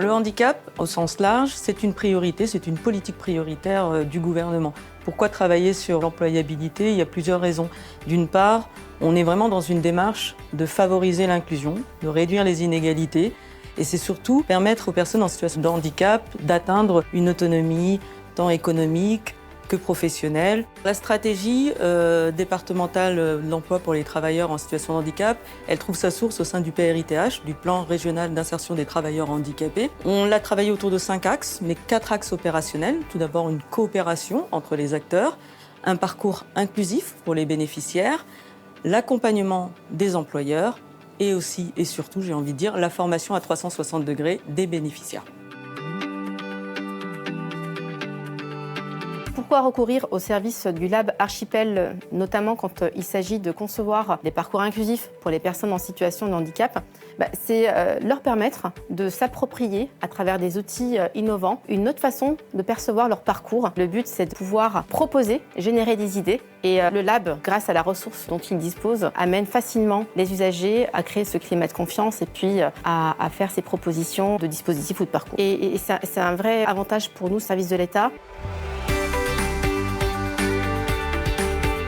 Le handicap, au sens large, c'est une priorité, c'est une politique prioritaire du gouvernement. Pourquoi travailler sur l'employabilité? Il y a plusieurs raisons. D'une part, on est vraiment dans une démarche de favoriser l'inclusion, de réduire les inégalités, et c'est surtout permettre aux personnes en situation de handicap d'atteindre une autonomie tant économique que professionnelle. La stratégie départementale de l'emploi pour les travailleurs en situation de handicap, elle trouve sa source au sein du PRITH, du plan régional d'insertion des travailleurs handicapés. On l'a travaillé autour de 5 axes, mais 4 axes opérationnels. Tout d'abord, une coopération entre les acteurs, un parcours inclusif pour les bénéficiaires, l'accompagnement des employeurs et aussi et surtout, j'ai envie de dire, la formation à 360 degrés des bénéficiaires. Pourquoi recourir au service du Lab Archipel, notamment quand il s'agit de concevoir des parcours inclusifs pour les personnes en situation de handicap? C'est leur permettre de s'approprier, à travers des outils innovants, une autre façon de percevoir leur parcours. Le but, c'est de pouvoir proposer, générer des idées. Et le Lab, grâce à la ressource dont il dispose, amène facilement les usagers à créer ce climat de confiance et puis à faire ces propositions de dispositifs ou de parcours. Et c'est un vrai avantage pour nous, service de l'État.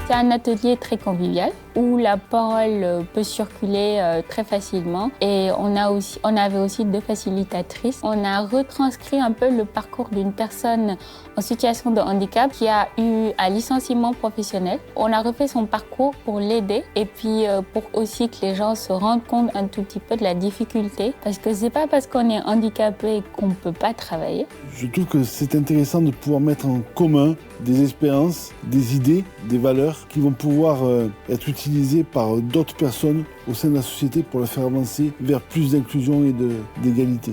C'est un atelier très convivial où la parole peut circuler très facilement et on avait aussi 2 facilitatrices. On a retranscrit un peu le parcours d'une personne en situation de handicap qui a eu un licenciement professionnel. On a refait son parcours pour l'aider et puis pour aussi que les gens se rendent compte un tout petit peu de la difficulté parce que c'est pas parce qu'on est handicapé qu'on peut pas travailler. Je trouve que c'est intéressant de pouvoir mettre en commun des expériences, des idées, des valeurs qui vont pouvoir être utilisées par d'autres personnes au sein de la société pour la faire avancer vers plus d'inclusion et d'égalité.